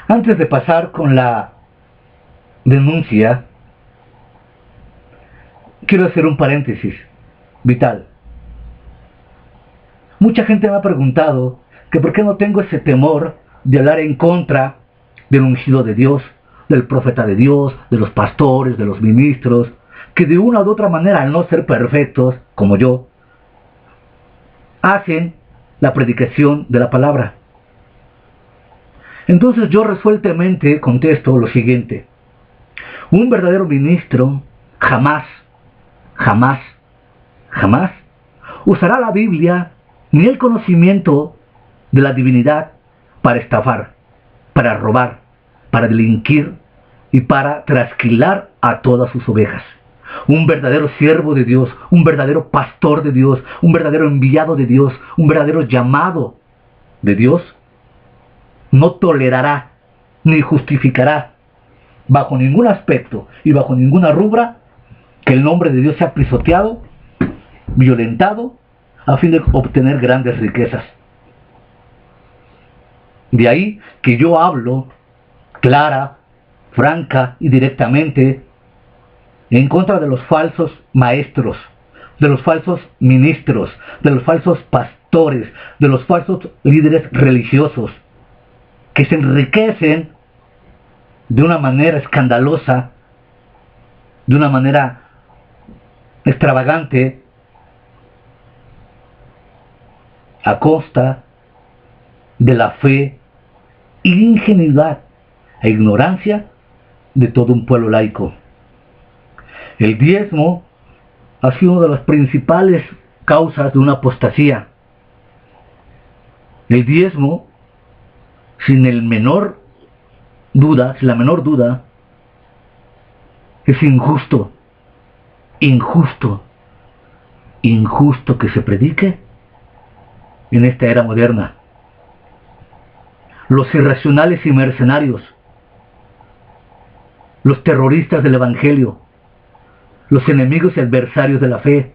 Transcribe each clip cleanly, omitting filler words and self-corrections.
Antes de pasar con la denuncia, quiero hacer un paréntesis vital. Mucha gente me ha preguntado que por qué no tengo ese temor de hablar en contra del ungido de Dios, del profeta de Dios, de los pastores, de los ministros, que de una u otra manera, al no ser perfectos, como yo, hacen la predicación de la palabra. Entonces yo resueltamente contesto lo siguiente: un verdadero ministro jamás usará la Biblia ni el conocimiento de la divinidad para estafar, para robar, para delinquir y para trasquilar a todas sus ovejas. Un verdadero siervo de Dios, un verdadero pastor de Dios, un verdadero enviado de Dios, un verdadero llamado de Dios, no tolerará ni justificará bajo ningún aspecto y bajo ninguna rubra que el nombre de Dios sea pisoteado, violentado, a fin de obtener grandes riquezas. De ahí que yo hablo clara, franca y directamente en contra de los falsos maestros, de los falsos ministros, de los falsos pastores, de los falsos líderes religiosos, que se enriquecen de una manera escandalosa, de una manera extravagante, a costa de la fe, ingenuidad e ignorancia de todo un pueblo laico. El diezmo ha sido una de las principales causas de una apostasía. El diezmo, sin la menor duda, es injusto que se predique en esta era moderna. Los irracionales y mercenarios, los terroristas del evangelio, los enemigos y adversarios de la fe,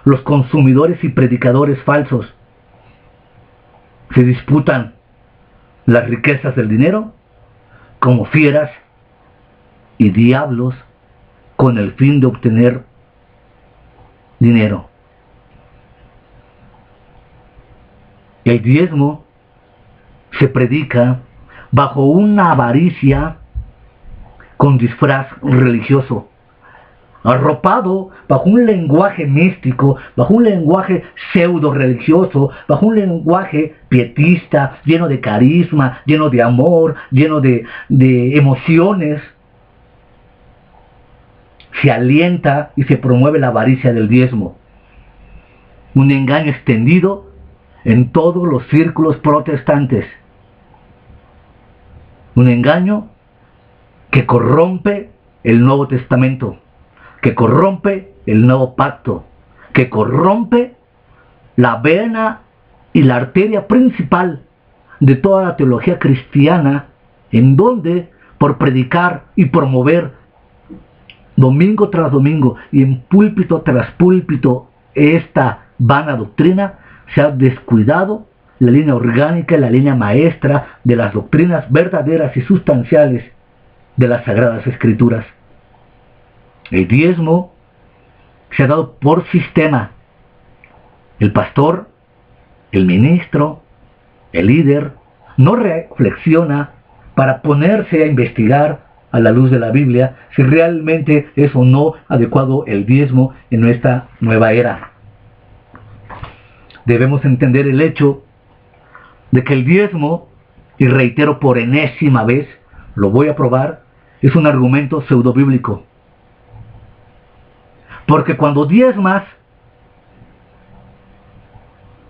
los consumidores y predicadores falsos, se disputan las riquezas del dinero como fieras y diablos con el fin de obtener dinero. El diezmo se predica bajo una avaricia con disfraz religioso, arropado bajo un lenguaje místico, bajo un lenguaje pseudo religioso, bajo un lenguaje pietista, lleno de carisma, lleno de amor, lleno de emociones. Se alienta y se promueve la avaricia del diezmo. Un engaño extendido en todos los círculos protestantes. Un engaño que corrompe el Nuevo Testamento, que corrompe el Nuevo Pacto, que corrompe la vena y la arteria principal de toda la teología cristiana, en donde, por predicar y promover domingo tras domingo y en púlpito tras púlpito esta vana doctrina, se ha descuidado la línea orgánica y la línea maestra de las doctrinas verdaderas y sustanciales de las Sagradas Escrituras. El diezmo se ha dado por sistema. El pastor, el ministro, el líder, no reflexiona para ponerse a investigar a la luz de la Biblia si realmente es o no adecuado el diezmo en nuestra nueva era. Debemos entender el hecho de que el diezmo, y reitero por enésima vez, lo voy a probar, es un argumento pseudobíblico. Porque cuando diezmas,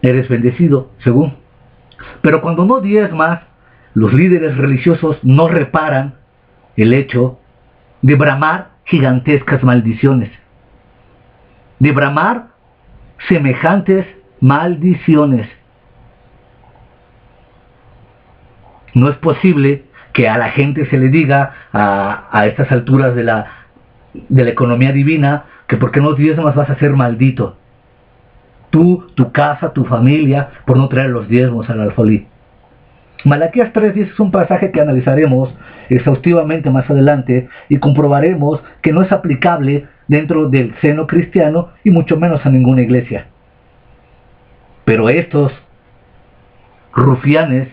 eres bendecido, según. Pero cuando no diezmas, los líderes religiosos no reparan el hecho de bramar gigantescas maldiciones. De bramar semejantes maldiciones. No es posible que a la gente se le diga a estas alturas de la economía divina que porque no diezmas vas a ser maldito. Tú, tu casa, tu familia, por no traer los diezmos al alfolí. Malaquías 3:10 es un pasaje que analizaremos exhaustivamente más adelante y comprobaremos que no es aplicable dentro del seno cristiano y mucho menos a ninguna iglesia. Pero estos rufianes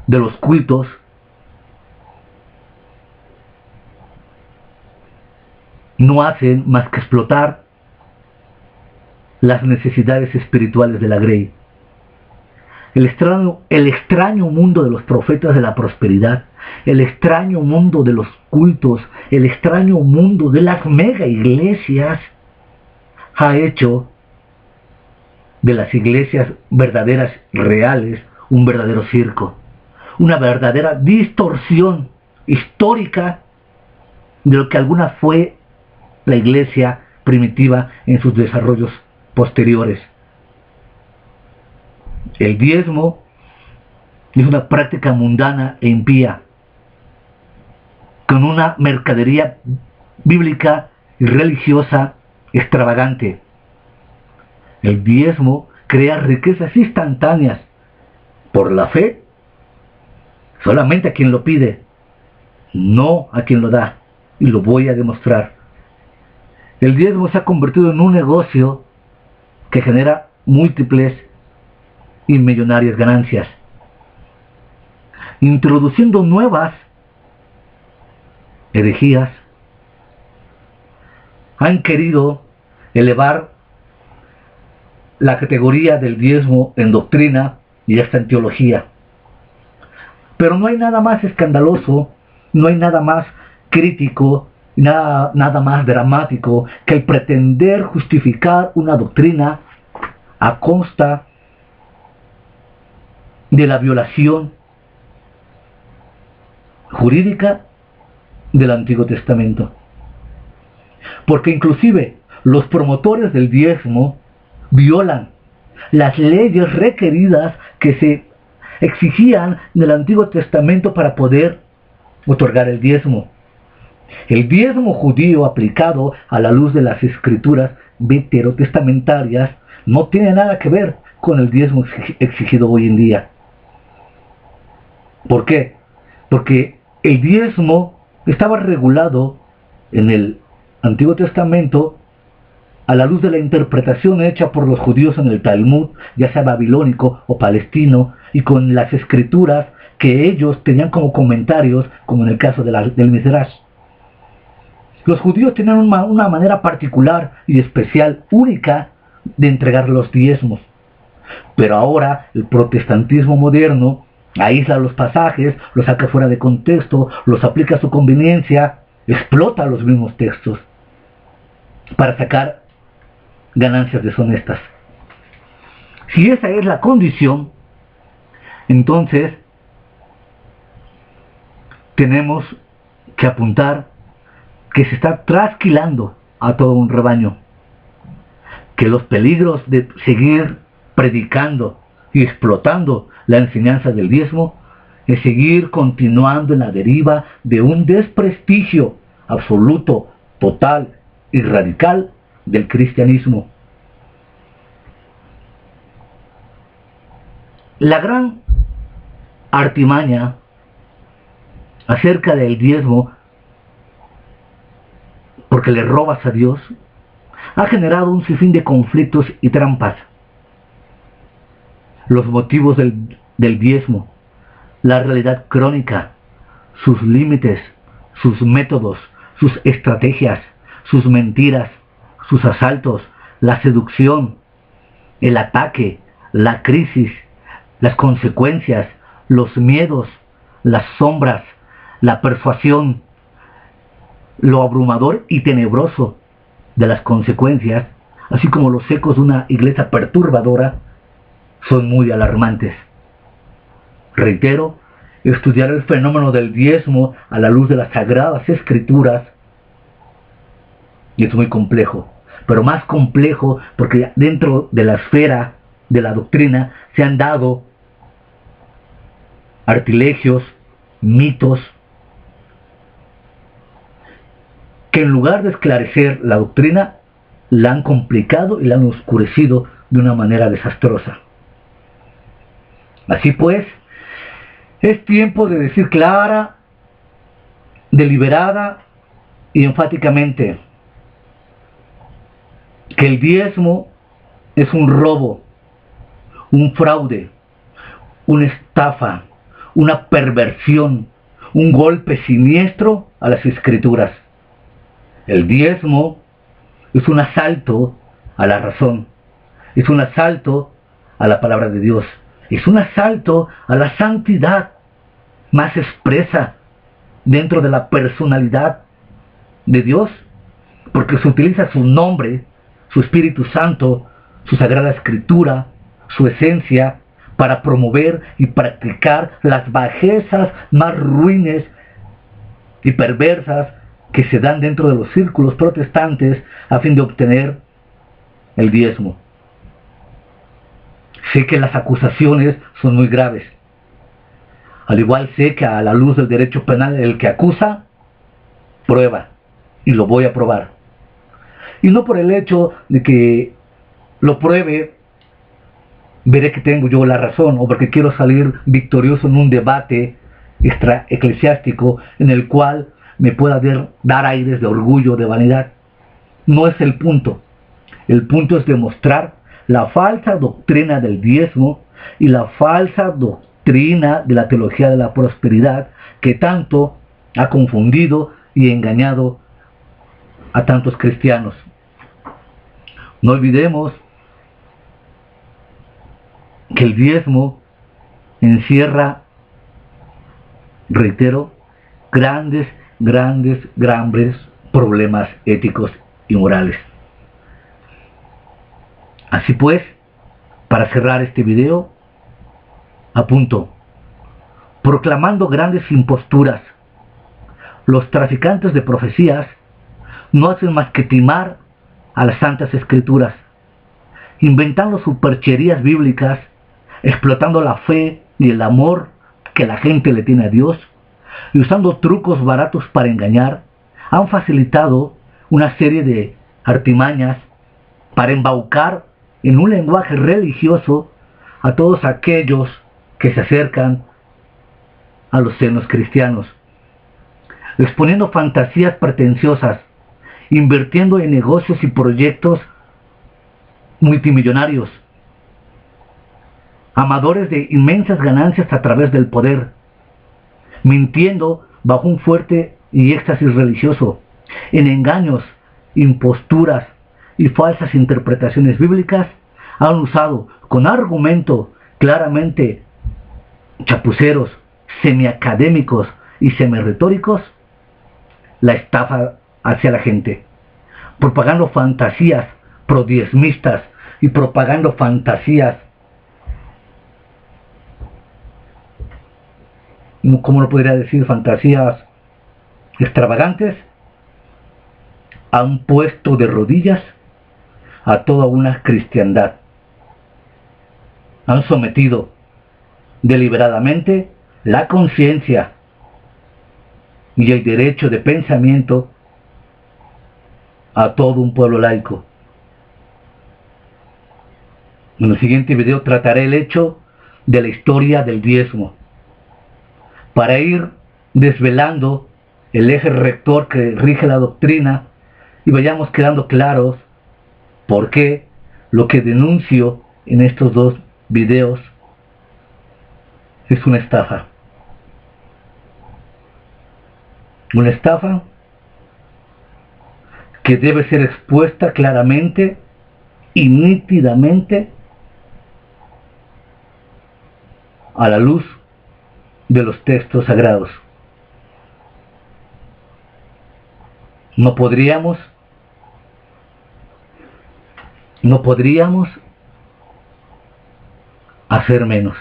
de los cultos no hacen más que explotar las necesidades espirituales de la grey. El extraño mundo de los profetas de la prosperidad, el extraño mundo de los cultos, el extraño mundo de las mega iglesias ha hecho de las iglesias verdaderas, reales, un verdadero circo, una verdadera distorsión histórica de lo que alguna fue la iglesia primitiva en sus desarrollos posteriores. El diezmo es una práctica mundana e impía, con una mercadería bíblica y religiosa extravagante. El diezmo crea riquezas instantáneas por la fe, solamente a quien lo pide, no a quien lo da, y lo voy a demostrar. El diezmo se ha convertido en un negocio que genera múltiples y millonarias ganancias, introduciendo nuevas herejías. Han querido elevar la categoría del diezmo en doctrina y hasta en teología. Pero no hay nada más escandaloso, no hay nada más crítico, nada más dramático que el pretender justificar una doctrina a costa de la violación jurídica del Antiguo Testamento. Porque inclusive los promotores del diezmo violan las leyes requeridas que se exigían en el Antiguo Testamento para poder otorgar el diezmo. El diezmo judío aplicado a la luz de las escrituras veterotestamentarias no tiene nada que ver con el diezmo exigido hoy en día. ¿Por qué? Porque el diezmo estaba regulado en el Antiguo Testamento a la luz de la interpretación hecha por los judíos en el Talmud, ya sea babilónico o palestino, y con las escrituras que ellos tenían como comentarios, como en el caso del Midrash. Los judíos tenían una manera particular y especial, única, de entregar los diezmos. Pero ahora el protestantismo moderno aísla los pasajes, los saca fuera de contexto, los aplica a su conveniencia, explota los mismos textos para sacar ganancias deshonestas. Si esa es la condición, entonces tenemos que apuntar que se está trasquilando a todo un rebaño, que los peligros de seguir predicando y explotando la enseñanza del diezmo es seguir continuando en la deriva de un desprestigio absoluto, total y radical del cristianismo. La gran artimaña acerca del diezmo, porque le robas a Dios, ha generado un sinfín de conflictos y trampas. Los motivos del diezmo, la realidad crónica, sus límites, sus métodos, sus estrategias, sus mentiras, sus asaltos, la seducción, el ataque, la crisis, las consecuencias, los miedos, las sombras, la persuasión, lo abrumador y tenebroso de las consecuencias, así como los ecos de una iglesia perturbadora, son muy alarmantes. Reitero, estudiar el fenómeno del diezmo a la luz de las sagradas escrituras es muy complejo, pero más complejo porque dentro de la esfera de la doctrina se han dado artilegios, mitos, que en lugar de esclarecer la doctrina, la han complicado y la han oscurecido de una manera desastrosa. Así pues, Es tiempo de decir clara, deliberada y enfáticamente que el diezmo es un robo, un fraude, una estafa, una perversión, un golpe siniestro a las Escrituras. El diezmo es un asalto a la razón, es un asalto a la palabra de Dios, es un asalto a la santidad más expresa dentro de la personalidad de Dios, porque se utiliza su nombre, su Espíritu Santo, su Sagrada Escritura, su esencia, para promover y practicar las bajezas más ruines y perversas que se dan dentro de los círculos protestantes a fin de obtener el diezmo. Sé que las acusaciones son muy graves. Al igual sé que a la luz del derecho penal el que acusa, prueba. Y lo voy a probar. Y no por el hecho de que lo pruebe, veré que tengo yo la razón, o porque quiero salir victorioso en un debate extraeclesiástico en el cual me pueda dar aires de orgullo, de vanidad. No es el punto. El punto es demostrar la falsa doctrina del diezmo y la falsa doctrina de la teología de la prosperidad que tanto ha confundido y engañado a tantos cristianos. No olvidemos que el diezmo encierra, reitero, grandes problemas éticos y morales. Así pues, para cerrar este video, apunto: proclamando grandes imposturas, los traficantes de profecías no hacen más que timar a las santas escrituras, inventando supercherías bíblicas, explotando la fe y el amor que la gente le tiene a Dios, y usando trucos baratos para engañar, han facilitado una serie de artimañas para embaucar en un lenguaje religioso a todos aquellos que se acercan a los senos cristianos, exponiendo fantasías pretenciosas, invirtiendo en negocios y proyectos multimillonarios, amadores de inmensas ganancias a través del poder, mintiendo bajo un fuerte y éxtasis religioso, en engaños, imposturas y falsas interpretaciones bíblicas. Han usado con argumento claramente chapuceros, semiacadémicos y semirretóricos la estafa hacia la gente, propagando fantasías prodiezmistas y propagando fantasías, ¿cómo lo podría decir? Fantasías extravagantes. Han puesto de rodillas a toda una cristiandad. Han sometido deliberadamente la conciencia y el derecho de pensamiento a todo un pueblo laico. En el siguiente video trataré el hecho de la historia del diezmo, para ir desvelando el eje rector que rige la doctrina y vayamos quedando claros por qué lo que denuncio en estos dos videos es una estafa. Una estafa que debe ser expuesta claramente y nítidamente a la luz de los textos sagrados. No podríamos hacer menos.